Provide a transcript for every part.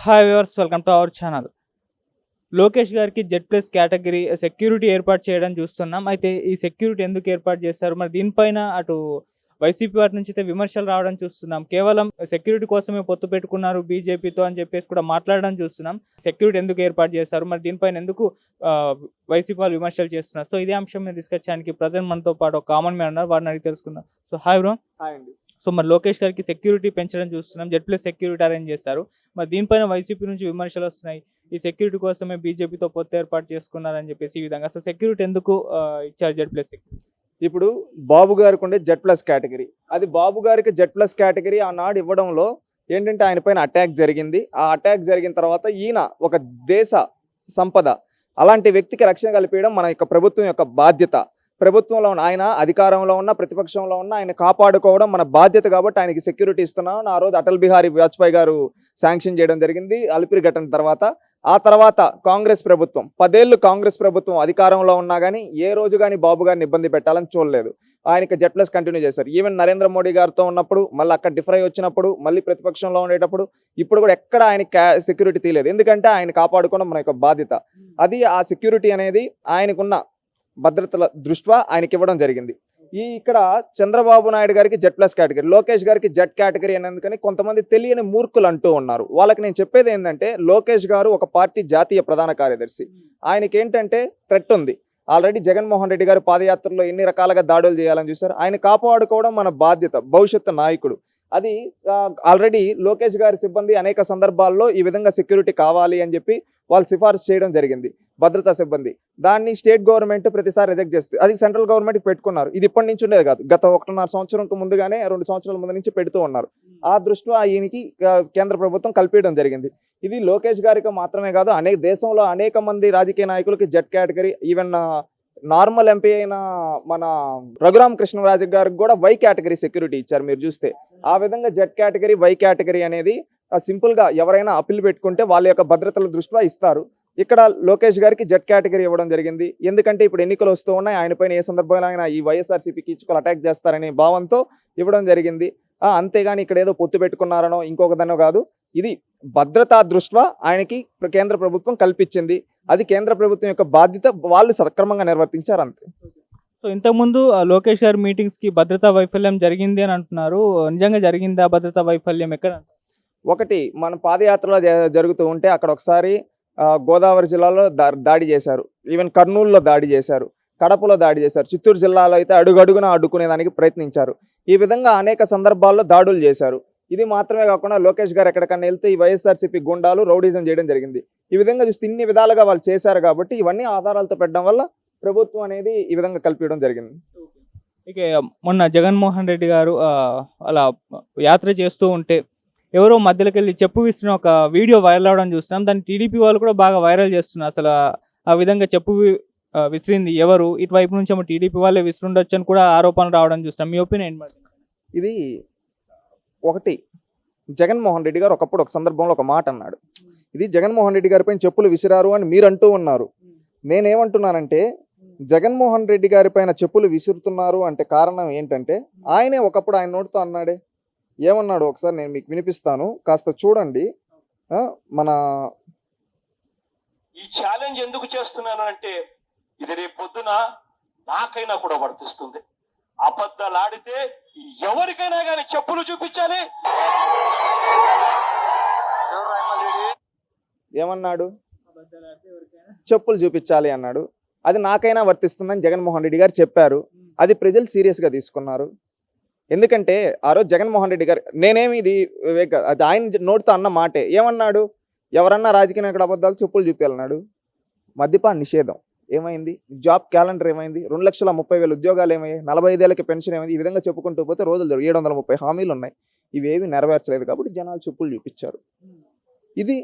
Hi viewers, welcome to our channel. Lokesh గారికి Z+ category security ఏర్పాటు చేయడం చూస్తున్నాం. అయితే ఈ సెక్యూరిటీ ఎందుకు ఏర్పాటు చేస్తారు? మరి దీనిపైన అటు వైసీపీ వారి నుంచి అయితే విమర్శలు రావడం చూస్తున్నాం. కేవలం సెక్యూరిటీ కోసమే పొత్తు పెట్టుకున్నారు బీజేపీతో అని చెప్పేసి కూడా మాట్లాడడం చూస్తున్నాం. సెక్యూరిటీ ఎందుకు ఏర్పాటు చేస్తారు? మరి దీనిపైన ఎందుకు వైసీపీ వాళ్ళు విమర్శలు చేస్తున్నారు? సో ఇదే అంశం మీద డిస్కస్ చేయడానికి ప్రజెంట్ మనతో పాటు ఒక కామన్ మ్యాన్ ఉన్నారు, వారిని అడిగి తెలుసుకుందాం. So hi bro. హాయ్ అండి. సో మరి లోకేష్ గారికి సెక్యూరిటీ పెంచడం చూస్తున్నాం, జెడ్+ సెక్యూరిటీ అరేంజ్ చేస్తారు. మరి దీనిపైన వైసీపీ నుంచి విమర్శలు వస్తున్నాయి. ఈ సెక్యూరిటీ కోసమే బీజేపీతో పొత్తు ఏర్పాటు చేసుకున్నారని చెప్పేసి ఈ విధంగా. అసలు సెక్యూరిటీ ఎందుకు ఇచ్చారు జెడ్+? ఇప్పుడు బాబు గారికి ఉండే జెడ్+ కేటగిరీ, అది బాబు గారికి జెడ్+ కేటగిరీ ఆనాడు ఇవ్వడంలో ఏంటంటే ఆయన పైన అటాక్ జరిగింది. ఆ అటాక్ జరిగిన తర్వాత ఈయన ఒక దేశ సంపద, అలాంటి వ్యక్తికి రక్షణ కల్పించడం మన యొక్క ప్రభుత్వం యొక్క బాధ్యత. ప్రభుత్వంలో ఉన్న ఆయన, అధికారంలో ఉన్న ప్రతిపక్షంలో ఉన్న ఆయన కాపాడుకోవడం మన బాధ్యత. కాబట్టి ఆయనకి సెక్యూరిటీ ఇస్తున్నాం. ఆ రోజు అటల్ బిహారీ వాజ్పేయి గారు శాంక్షన్ చేయడం జరిగింది అలిపిరి ఘటన తర్వాత. ఆ తర్వాత కాంగ్రెస్ ప్రభుత్వం 10 ఏళ్ళు కాంగ్రెస్ ప్రభుత్వం అధికారంలో ఉన్నా కానీ ఏ రోజు కానీ బాబు గారిని ఇబ్బంది పెట్టాలని చూడలేదు. ఆయనకి జెడ్+ కంటిన్యూ చేశారు. ఈవెన్ నరేంద్ర మోడీ గారితో ఉన్నప్పుడు, మళ్ళీ అక్కడ డిఫర్ అయి వచ్చినప్పుడు, మళ్ళీ ప్రతిపక్షంలో ఉండేటప్పుడు, ఇప్పుడు కూడా ఎక్కడ ఆయన సెక్యూరిటీ తీయలేదు. ఎందుకంటే ఆయన కాపాడుకోవడం మన యొక్క బాధ్యత. అది ఆ సెక్యూరిటీ అనేది ఆయనకున్న భద్రతల దృష్ట్యా ఆయనకి ఇవ్వడం జరిగింది. ఇక్కడ చంద్రబాబు నాయుడు గారికి జెడ్+ కేటగిరీ, లోకేష్ గారికి జెడ్ కేటగిరీ అనేందుకని కొంతమంది తెలియని మూర్ఖులు అంటూ ఉన్నారు. వాళ్ళకి నేను చెప్పేది ఏంటంటే, లోకేష్ గారు ఒక పార్టీ జాతీయ ప్రధాన కార్యదర్శి. ఆయనకి ఏంటంటే థ్రెట్ ఉంది. ఆల్రెడీ జగన్మోహన్ రెడ్డి గారు పాదయాత్రలో ఎన్ని రకాలుగా దాడులు చేయాలని చూశారు. ఆయన కాపాడుకోవడం మన బాధ్యత, భవిష్యత్తు నాయకుడు. అది ఆల్రెడీ లోకేష్ గారి సిబ్బంది అనేక సందర్భాల్లో ఈ విధంగా సెక్యూరిటీ కావాలి అని చెప్పి వాళ్ళు సిఫార్సు చేయడం జరిగింది, భద్రతా సిబ్బంది. దాన్ని స్టేట్ గవర్నమెంట్ ప్రతిసారి రిజెక్ట్ చేస్తుంది. అది సెంట్రల్ గవర్నమెంట్కి పెట్టుకున్నారు. ఇది ఇప్పటి నుంచి ఉండేది కాదు, గత 1.5 సంవత్సరం ముందుగానే 2 సంవత్సరాల ముందు నుంచి పెడుతూ ఉన్నారు. ఆ దృష్ట్యా ఈయనకి కేంద్ర ప్రభుత్వం కల్పించడం జరిగింది. ఇది లోకేష్ గారికి మాత్రమే కాదు, దేశంలో అనేక మంది రాజకీయ నాయకులకి Z category, even normal MP అయిన మన రఘురామ కృష్ణరాజు గారికి కూడా వై కేటగిరీ సెక్యూరిటీ ఇచ్చారు. మీరు చూస్తే ఆ విధంగా జెడ్ కేటగిరీ, వై కేటగిరీ అనేది సింపుల్గా ఎవరైనా అప్పీల్ పెట్టుకుంటే వాళ్ళ యొక్క భద్రతల దృష్ట్యా ఇస్తారు. ఇక్కడ లోకేష్ గారికి జెడ్ కేటగిరీ ఇవ్వడం జరిగింది. ఎందుకంటే ఇప్పుడు ఎన్నికలు వస్తూ ఉన్నాయి, ఆయన పైన ఏ సందర్భంలో ఆయన ఈ వైఎస్ఆర్సీపీకి ఇచ్చుకొని అటాక్ చేస్తారనే భావంతో ఇవ్వడం జరిగింది. అంతేగాని ఇక్కడ ఏదో పొత్తు పెట్టుకున్నారనో ఇంకొకదనో కాదు. ఇది భద్రతా దృష్ట్యా ఆయనకి కేంద్ర ప్రభుత్వం కల్పించింది. అది కేంద్ర ప్రభుత్వం యొక్క బాధ్యత, వాళ్ళు సక్రమంగా నిర్వర్తించారు అంతే. సో ఇంతకుముందు లోకేష్ గారి మీటింగ్స్కి భద్రతా వైఫల్యం జరిగింది అని అంటున్నారు. నిజంగా జరిగిందా భద్రతా వైఫల్యం? ఎక్కడ? ఒకటి, మన పాదయాత్రలో జరుగుతూ ఉంటే అక్కడ ఒకసారి గోదావరి జిల్లాలో దాడి చేశారు, ఈవెన్ కర్నూలులో దాడి చేశారు, కడపలో దాడి చేశారు, చిత్తూరు జిల్లాలో అయితే అడుగడుగున అడ్డుకునేదానికి ప్రయత్నించారు. ఈ విధంగా అనేక సందర్భాల్లో దాడులు చేశారు. ఇది మాత్రమే కాకుండా లోకేష్ గారు ఎక్కడికన్నా వెళ్తే ఈ వైఎస్ఆర్సీపీ గుండాలు రౌడీజం చేయడం జరిగింది. ఈ విధంగా చూస్తే ఇన్ని విధాలుగా వాళ్ళు చేశారు. కాబట్టి ఇవన్నీ ఆధారాలతో పెట్టడం వల్ల ప్రభుత్వం అనేది ఈ విధంగా కల్పించడం జరిగింది. ఇక మొన్న జగన్మోహన్ రెడ్డి గారు అలా యాత్ర చేస్తూ ఉంటే ఎవరో మధ్యలోకి వెళ్ళి చెప్పు విసిరిన ఒక వీడియో వైరల్ అవడం చూస్తున్నాం. దాన్ని టీడీపీ వాళ్ళు కూడా బాగా వైరల్ చేస్తున్నారు. అసలు ఆ విధంగా చెప్పు విసిరింది ఎవరు? ఇటువైపు నుంచి ఏమో టీడీపీ వాళ్ళే విసిరుండొచ్చు అని కూడా ఆరోపణలు రావడం చూస్తున్నాం. మీ ఒపీనియన్ ఏంటి? ఇది ఒకటి, జగన్మోహన్ రెడ్డి గారు ఒకప్పుడు ఒక సందర్భంలో ఒక మాట అన్నాడు. ఇది జగన్మోహన్ రెడ్డి గారిపైన చెప్పులు విసిరారు అని మీరు అంటూ ఉన్నారు. నేనేమంటున్నానంటే, జగన్మోహన్ రెడ్డి గారి పైన చెప్పులు విసురుతున్నారు అంటే కారణం ఏంటంటే, ఆయనే ఒకప్పుడు ఆయన నోటితో అన్నాడే. ఏమన్నాడు ఒకసారి నేను మీకు వినిపిస్తాను, కాస్త చూడండి. మన ఈ ఛాలెంజ్ ఎందుకు చేస్తున్నాను అంటే, ఇది రేపు పొద్దున నాకైనా కూడా వర్తిస్తుంది. అబద్ధాలు ఆడితే ఎవరికైనా కానీ చెప్పులు చూపించాలి. ఏమన్నాడు? చెప్పులు చూపించాలి అన్నాడు. అది నాకైనా వర్తిస్తుందని జగన్మోహన్ రెడ్డి గారు చెప్పారు. అది ప్రజలు సీరియస్గా తీసుకున్నారు. ఎందుకంటే ఆ రోజు జగన్మోహన్ రెడ్డి గారు, నేనేమి ఇది అది ఆయన నోటితో అన్న మాటే. ఏమన్నాడు? ఎవరన్నా రాజకీయ నాయకుడు అబద్ధాలు చెప్పులు చూపించాలన్నాడు. మద్యపాన నిషేధం ఏమైంది? జాబ్ క్యాలెండర్ ఏమైంది? 2,30,000 ఉద్యోగాలు ఏమయ్యాయి? 45 ఏళ్ళకి పెన్షన్ ఏమైంది? ఈ విధంగా చెప్పుకుంటూ పోతే రోజులు 730 హామీలు ఉన్నాయి. ఇవేవి నెరవేర్చలేదు కాబట్టి జనాలు చెప్పులు చూపించారు. ఇది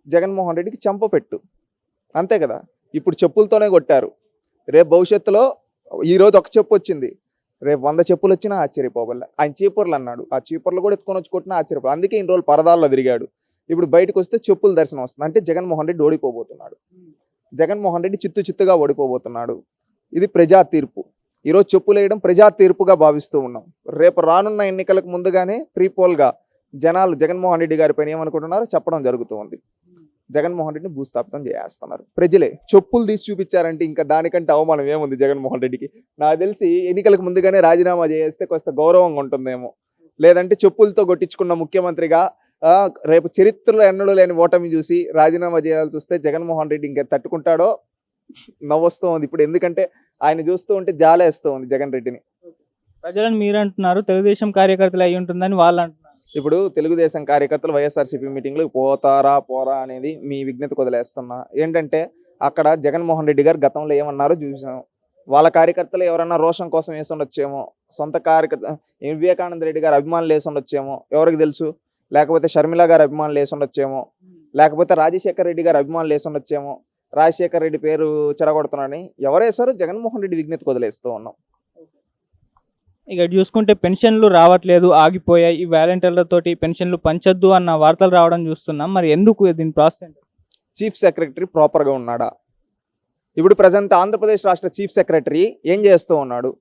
జగన్మోహన్ రెడ్డికి చెంపపెట్టు, అంతే కదా. ఇప్పుడు చెప్పులతోనే కొట్టారు. రేపు భవిష్యత్తులో ఈరోజు ఒక చెప్పు వచ్చింది, రేపు 100 చెప్పులు వచ్చినా ఆశ్చర్యపోవల్ల. ఆయన చీపుర్లు అన్నాడు, ఆ చీపుర్లు కూడా ఎత్తుకొని వచ్చి కొట్టినా ఆశ్చర్యపో. అందుకే ఇన్ని రోజులు పరదాల్లో తిరిగాడు. ఇప్పుడు బయటకు వస్తే చెప్పుల దర్శనం వస్తుంది. అంటే జగన్మోహన్ రెడ్డి ఓడిపోబోతున్నాడు. జగన్మోహన్ రెడ్డి చిత్తుగా ఓడిపోబోతున్నాడు. ఇది ప్రజా తీర్పు. ఈరోజు చెప్పులు వేయడం ప్రజా తీర్పుగా భావిస్తూ ఉన్నాం. రేపు రానున్న ఎన్నికలకు ముందుగానే ప్రీపోల్గా జనాలు జగన్మోహన్ రెడ్డి గారి పైన ఏమనుకుంటున్నారో చెప్పడం జరుగుతూ ఉంది. జగన్మోహన్ రెడ్డిని భూస్థాపితం చేస్తున్నారు ప్రజలే. చెప్పులు తీసి చూపించారంటే ఇంకా దానికంటే అవమానం ఏముంది జగన్మోహన్ రెడ్డికి? నాకు తెలిసి ఎన్నికలకు ముందుగానే రాజీనామా చేస్తే కొంత గౌరవంగా ఉంటుందేమో. లేదంటే చెప్పులతో కొట్టించుకున్న ముఖ్యమంత్రిగా రేపు చరిత్రలో ఎన్నడూ లేని ఓటమి చూసి రాజీనామా చేయాల్సి వస్తే జగన్మోహన్ రెడ్డి ఇంకా తట్టుకుంటాడో నవ్వొస్తూ ఉంది ఇప్పుడు. ఎందుకంటే ఆయన చూస్తూ ఉంటే జాలేస్తూ ఉంది జగన్ రెడ్డిని. ప్రజలను మీరు అంటున్నారు, తెలుగుదేశం కార్యకర్తలు అయి ఉంటుందని వాళ్ళు అంటున్నారు. ఇప్పుడు తెలుగుదేశం కార్యకర్తలు వైఎస్ఆర్సీపీ మీటింగ్లు పోతారా పోరా అనేది మీ విజ్ఞతకు వదిలేస్తున్నా. ఏంటంటే అక్కడ జగన్మోహన్ రెడ్డి గారు గతంలో ఏమన్నారో చూసాం. వాళ్ళ కార్యకర్తలు ఎవరన్నా రోషం కోసం వేసి ఉండొచ్చేమో, సొంత కార్యకర్త వివేకానంద రెడ్డి గారు అభిమానులు వేసి ఉండొచ్చేమో, ఎవరికి తెలుసు. లేకపోతే షర్మిల గారు అభిమానులు వేసి ఉండొచ్చేమో, లేకపోతే రాజశేఖర రెడ్డి గారు అభిమానులు వేసి ఉండొచ్చేమో. రాజశేఖర రెడ్డి పేరు చెడగొడుతున్నాడని ఎవరేసారో జగన్మోహన్ రెడ్డి విజ్ఞతకు వదిలేస్తూ ఉన్నాం. ఇక చూసుకుంటే పెన్షన్లు రావట్లేదు, ఆగిపోయాయి. ఈ వాలంటీర్లతోటి పెన్షన్లు పంచొద్దు అన్న వార్తలు రావడం చూస్తున్నాం. మరి ఎందుకు దీని ప్రాసెస్? చీఫ్ సెక్రటరీ ప్రాపర్గా ఉన్నాడా? ఇప్పుడు ప్రజెంట్ ఆంధ్రప్రదేశ్ రాష్ట్ర చీఫ్ సెక్రటరీ ఏం చేస్తూ ఉన్నాడు?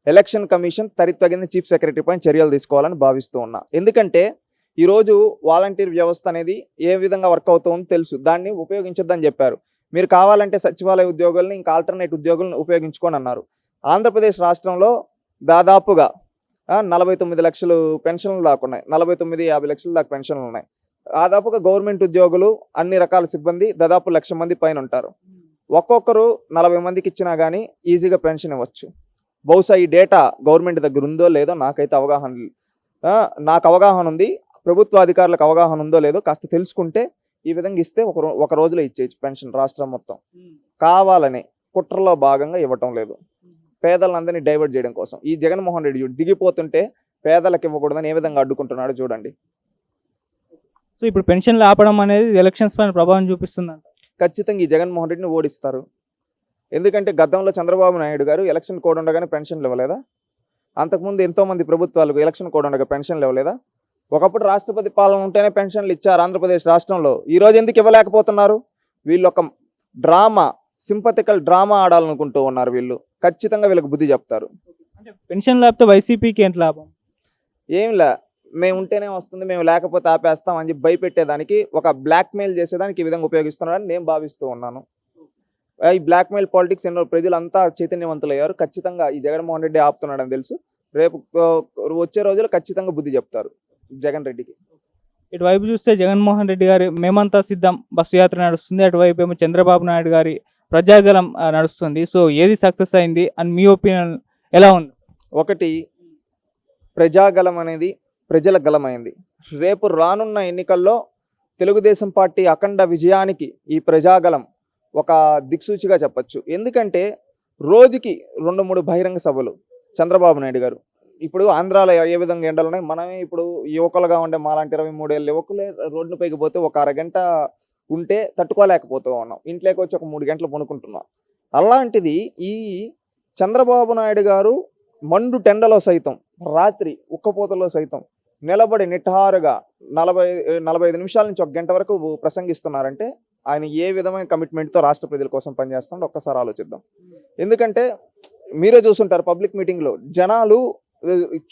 ఎలక్షన్ కమిషన్ తగిన చీఫ్ సెక్రటరీ పైన చర్యలు తీసుకోవాలని భావిస్తూ ఉన్నా. ఎందుకంటే ఈరోజు వాలంటీర్ వ్యవస్థ అనేది ఏ విధంగా వర్క్ అవుతుందో తెలుసు. దాన్ని ఉపయోగించొద్దని చెప్పారు. మీరు కావాలంటే సచివాలయ ఉద్యోగుల్ని ఇంకా ఆల్టర్నేట్ ఉద్యోగులను ఉపయోగించుకొని అన్నారు. ఆంధ్రప్రదేశ్ రాష్ట్రంలో దాదాపుగా 49 లక్షలు పెన్షన్లు దాకా ఉన్నాయి. 49-50 లక్షల దాకా పెన్షన్లు ఉన్నాయి. దాదాపుగా గవర్నమెంట్ ఉద్యోగులు అన్ని రకాల సిబ్బంది దాదాపు 1,00,000 మంది పైన ఉంటారు. ఒక్కొక్కరు 40 మందికి ఇచ్చినా కానీ ఈజీగా పెన్షన్ ఇవ్వచ్చు. బహుశా ఈ డేటా గవర్నమెంట్ దగ్గర ఉందో లేదో నాకైతే అవగాహన నాకు అవగాహన ఉంది. ప్రభుత్వ అధికారులకు అవగాహన ఉందో లేదో కాస్త తెలుసుకుంటే ఈ విధంగా ఇస్తే ఒక రోజులో ఇచ్చేయచ్చు పెన్షన్ రాష్ట్రం మొత్తం. కావాలని కుట్రలో భాగంగా ఇవ్వటం లేదు. పేదలందరినీ డైవర్ట్ చేయడం కోసం ఈ జగన్మోహన్ రెడ్డి దిగిపోతుంటే పేదలకు ఇవ్వకూడదని ఏ విధంగా అడ్డుకుంటున్నాడు చూడండి. సో ఇప్పుడు పెన్షన్లు ఆపడం అనేది ఎలక్షన్స్ పైన ప్రభావం చూపిస్తుందంట. ఖచ్చితంగా ఈ జగన్మోహన్ రెడ్డిని ఓడిస్తారు. ఎందుకంటే గతంలో చంద్రబాబు నాయుడు గారు ఎలక్షన్ కోడ్ ఉండగానే పెన్షన్లు ఇవ్వలేదా? అంతకుముందు ఎంతోమంది ప్రభుత్వాలకు ఎలక్షన్ కోడ్ ఉండగా పెన్షన్లు ఇవ్వలేదా? ఒకప్పుడు రాష్ట్రపతి పాలన ఉంటేనే పెన్షన్లు ఇచ్చారు ఆంధ్రప్రదేశ్ రాష్ట్రంలో. ఈరోజు ఎందుకు ఇవ్వలేకపోతున్నారు? వీళ్ళు ఒక సింపతికల్ డ్రామా ఆడాలనుకుంటూ ఉన్నారు. వీళ్ళు ఖచ్చితంగా వీళ్ళకి బుద్ధి చెప్తారు. అంటే పెన్షన్ లేకపోతే వైసీపీకి ఏంటి లాభం? ఏంలా, మేము ఉంటేనే వస్తుంది, మేము లేకపోతే ఆపేస్తాం అని చెప్పి భయపెట్టేదానికి, ఒక బ్లాక్మెయిల్ చేసేదానికి ఈ విధంగా ఉపయోగిస్తున్నారని నేను భావిస్తూ ఉన్నాను. ఈ బ్లాక్మెయిల్ పాలిటిక్స్ ఎన్నో ప్రజలంతా చైతన్యవంతులయ్యారు. ఖచ్చితంగా ఈ జగన్మోహన్ రెడ్డి ఆపుతున్నాడని తెలుసు. రేపు వచ్చే రోజులు ఖచ్చితంగా బుద్ధి చెప్తారు జగన్ రెడ్డికి. ఇటువైపు చూస్తే జగన్మోహన్ రెడ్డి గారి మేమంతా సిద్ధం బస్సు యాత్ర నడుస్తుంది. అటువైపు ఏమో చంద్రబాబు నాయుడు గారి ప్రజాగలం నడుస్తుంది. సో ఏది సక్సెస్ అయింది అని మీ ఒపీనియన్ ఎలా ఉంది? ఒకటి, ప్రజాగలం అనేది ప్రజల గలమైంది. రేపు రానున్న ఎన్నికల్లో తెలుగుదేశం పార్టీ అఖండ విజయానికి ఈ ప్రజాగలం ఒక దిక్సూచిగా చెప్పచ్చు. ఎందుకంటే రోజుకి 2-3 బహిరంగ సభలు చంద్రబాబు నాయుడు గారు. ఇప్పుడు ఆంధ్రాలో ఏ విధంగా ఎండలు ఉన్నాయి, మనమే ఇప్పుడు యువకులుగా ఉండే మాలాంటి 23 ఏళ్ళ యువకులే రోడ్డు పైకి పోతే ఒక అరగంట ఉంటే తట్టుకోలేకపోతూ ఉన్నాం. ఇంట్లోకి వచ్చి ఒక 3 గంటలు పనుకుంటున్నాం. అలాంటిది ఈ చంద్రబాబు నాయుడు గారు మండు టెండలో సైతం, రాత్రి ఉక్కపోతలో సైతం నిలబడి నిఠారుగా 45 నిమిషాల నుంచి 1 గంట వరకు ప్రసంగిస్తున్నారంటే ఆయన ఏ విధమైన కమిట్మెంట్తో రాష్ట్ర ప్రజల కోసం పనిచేస్తున్నాడో ఒక్కసారి ఆలోచిద్దాం. ఎందుకంటే మీరే చూస్తుంటారు పబ్లిక్ మీటింగ్లో జనాలు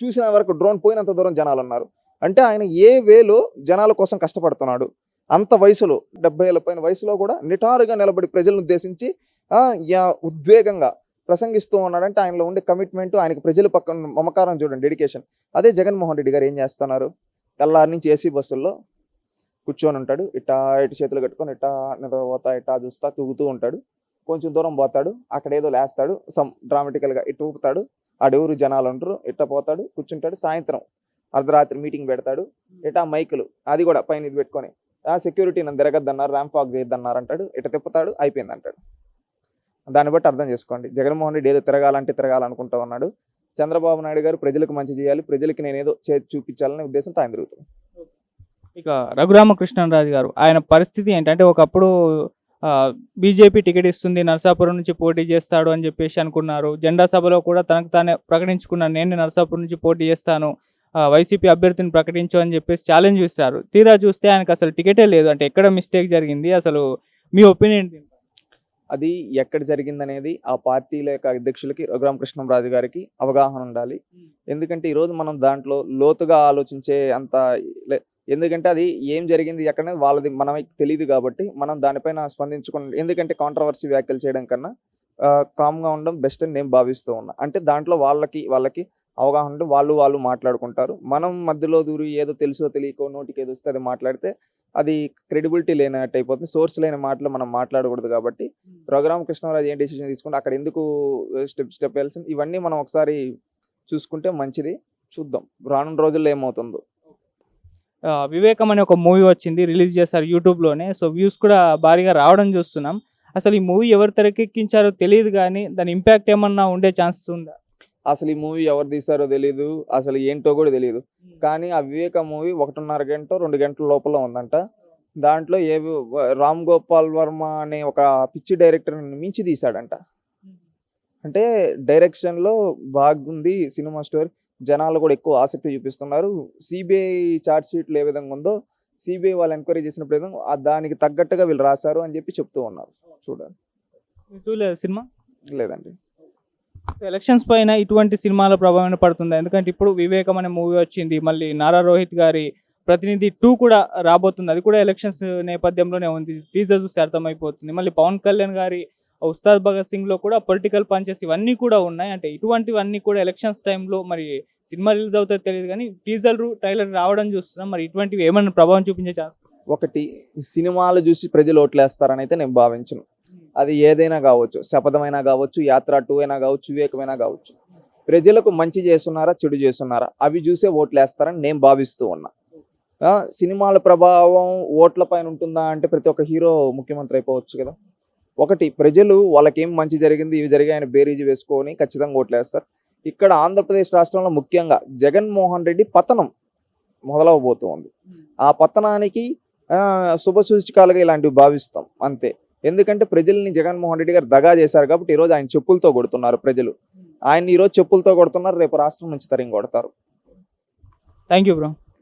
చూసిన వరకు డ్రోన్ పోయినంత దూరం జనాలు ఉన్నారు. అంటే ఆయన ఏ వేలో జనాల కోసం కష్టపడుతున్నాడు. అంత వయసులో 70 ఏళ్ళ పైన వయసులో కూడా నిటారుగా నిలబడి ప్రజలను ఉద్దేశించి ఉద్వేగంగా ప్రసంగిస్తూ ఉన్నాడంటే ఆయనలో ఉండే కమిట్మెంట్, ఆయనకు ప్రజల పక్కన మమకారం చూడండి, డెడికేషన్. అదే జగన్మోహన్ రెడ్డి గారు ఏం చేస్తున్నారు? తెల్లారి నుంచి ఏసీ బస్సుల్లో కూర్చొని ఉంటాడు. ఇట్టా ఇటు చేతులు కట్టుకొని ఇట్టా నిద్రపోతా ఇట్టా చూస్తా తూగుతూ ఉంటాడు. కొంచెం దూరం పోతాడు, అక్కడ ఏదో లేస్తాడు, డ్రామాటికల్గా ఇటు ఊపుతాడు. ఆడెవరు జనాలు ఉంటారు, ఇట్ట పోతాడు, కూర్చుంటాడు. సాయంత్రం అర్ధరాత్రి మీటింగ్ పెడతాడు. ఇటా మైకులు అది కూడా పైన ఇది పెట్టుకొని సెక్యూరిటీ నన్ను తిరగద్దన్నారు, ర్యాంప్ వాక్ చేయొద్దన్నారు అంటాడు. ఇట తిప్పుతాడు, అయిపోయింది అంటాడు. దాన్ని బట్టి అర్థం చేసుకోండి, జగన్మోహన్ రెడ్డి ఏదో తిరగాలంటే తిరగాలనుకుంటూ ఉన్నాడు. చంద్రబాబు నాయుడు గారు ప్రజలకు మంచి చేయాలి, ప్రజలకి నేనేదో చేసి చూపించాలనే ఉద్దేశంతో ఆయన తిరుగుతుంది. ఇక రఘురామకృష్ణరాజు గారు ఆయన పరిస్థితి ఏంటంటే ఒకప్పుడు బీజేపీ టికెట్ ఇస్తుంది, నరసాపురం నుంచి పోటీ చేస్తాడు అని చెప్పేసి అనుకున్నారు. జెండా సభలో కూడా తనకు తానే ప్రకటించుకున్నాను, నేను నరసాపురం నుంచి పోటీ చేస్తాను, వైసీపీ అభ్యర్థిని ప్రకటించు అని చెప్పేసి ఛాలెంజ్ ఇస్తారు. తీరా చూస్తే ఆయనకు అసలు టికెటే లేదు. అంటే ఎక్కడ మిస్టేక్ జరిగింది? అసలు మీ ఒపీనియన్? అది ఎక్కడ జరిగిందనేది ఆ పార్టీల యొక్క అధ్యక్షులకి రఘురామకృష్ణంరాజు గారికి అవగాహన ఉండాలి. ఎందుకంటే ఈరోజు మనం దాంట్లో లోతుగా ఆలోచించే అంత ఎందుకంటే అది ఏం జరిగింది ఎక్కడనేది వాళ్ళది మనకి తెలియదు కాబట్టి మనం దానిపైన స్పందించుకుని ఎందుకంటే కాంట్రవర్సీ వ్యాఖ్యలు చేయడం కన్నా కామ్గా ఉండడం బెస్ట్ అని నేను భావిస్తూ ఉన్నా. అంటే దాంట్లో వాళ్ళకి అవగాహన ఉంటే వాళ్ళు మాట్లాడుకుంటారు. మనం మధ్యలో దూరి ఏదో తెలుసో తెలియకో నోటికి ఏదో వస్తే అది మాట్లాడితే అది క్రెడిబిలిటీ లేనట్టు అయిపోతుంది. సోర్స్ లేని మాటలు మనం మాట్లాడకూడదు కాబట్టి రఘురామకృష్ణరాజు ఏం డెసిషన్ తీసుకుంటే అక్కడ ఎందుకు స్టెప్ వెళ్ళాల్సింది ఇవన్నీ మనం ఒకసారి చూసుకుంటే మంచిది. చూద్దాం రానున్న రోజుల్లో ఏమవుతుందో. వివేకం అనే ఒక మూవీ వచ్చింది, రిలీజ్ చేశారు యూట్యూబ్లోనే. సో వ్యూస్ కూడా భారీగా రావడం చూస్తున్నాం. అసలు ఈ మూవీ ఎవరు తెరకెక్కించారో తెలియదు కానీ దాని ఇంపాక్ట్ ఏమన్నా ఉండే ఛాన్సెస్ ఉందా? అసలు ఈ మూవీ ఎవరు తీశారో తెలియదు, అసలు ఏంటో కూడా తెలియదు. కానీ ఆ వివేక మూవీ 1.5 గంట 2 గంటల లోపల ఉందంట. దాంట్లో రామ్ గోపాల్ వర్మ అనే ఒక పిచ్చి డైరెక్టర్ మించి తీశాడంట. అంటే డైరెక్షన్లో బాగుంది సినిమా స్టోరీ. జనాలు కూడా ఎక్కువ ఆసక్తి చూపిస్తున్నారు. సిబిఐ ఛార్జ్ షీట్లు ఏ విధంగా ఉందో సిబిఐ వాళ్ళు ఎంక్వైరీ చేసినప్పుడు ఏదో దానికి తగ్గట్టుగా వీళ్ళు రాశారు అని చెప్పి చెప్తూ ఉన్నారు. చూడాలి. చూడలేదు సినిమా? లేదండి. ఎలక్షన్స్ పైన ఇటువంటి సినిమాల ప్రభావం పడుతుందా? ఎందుకంటే ఇప్పుడు వివేకం అనే మూవీ వచ్చింది, మళ్ళీ నారా రోహిత్ గారి ప్రతినిధి 2 కూడా రాబోతుంది. అది కూడా ఎలక్షన్స్ నేపథ్యంలోనే ఉంది. టీజర్ చూస్తే అర్థమైపోతుంది. మళ్ళీ పవన్ కళ్యాణ్ గారి ఉస్తాద్ భగత్ సింగ్లో కూడా పొలిటికల్ పంచెస్ ఇవన్నీ కూడా ఉన్నాయి. అంటే ఇటువంటివన్నీ కూడా ఎలక్షన్స్ టైంలో మరి సినిమా రిలీజ్ అవుతుందో తెలియదు కానీ ట్రైలర్ రావడం చూస్తున్నాం. మరి ఇటువంటివి ఏమైనా ప్రభావం చూపించే ఛాన్స్? ఒకటి సినిమాలు చూసి ప్రజలు ఓట్లేస్తారని అయితే నేను భావించను. అది ఏదైనా కావచ్చు, శపథమైనా కావచ్చు, యాత్ర 2 అయినా కావచ్చు, వివేకమైనా కావచ్చు. ప్రజలకు మంచి చేస్తున్నారా చెడు చేస్తున్నారా అవి చూసే ఓట్లేస్తారని నేను భావిస్తూ ఉన్నా. సినిమాల ప్రభావం ఓట్ల పైన ఉంటుందా అంటే ప్రతి ఒక్క హీరో ముఖ్యమంత్రి అయిపోవచ్చు కదా. ఒకటి ప్రజలు వాళ్ళకేం మంచి జరిగింది ఇవి జరిగాయని బేరీజు వేసుకొని ఖచ్చితంగా ఓట్లేస్తారు. ఇక్కడ ఆంధ్రప్రదేశ్ రాష్ట్రంలో ముఖ్యంగా జగన్మోహన్ రెడ్డి పతనం మొదలవబోతుంది. ఆ పతనానికి శుభసూచకాలుగా ఇలాంటివి భావిస్తాం అంతే. ఎందుకంటే ప్రజల్ని జగన్మోహన్ రెడ్డి గారు దగా చేశారు కాబట్టి ఈరోజు ఆయన చెప్పులతో కొడుతున్నారు ప్రజలు. ఆయన ఈరోజు చెప్పులతో కొడుతున్నారు, రేపు రాష్ట్రం నుంచి తరిగి కొడతారు. Thank you bro.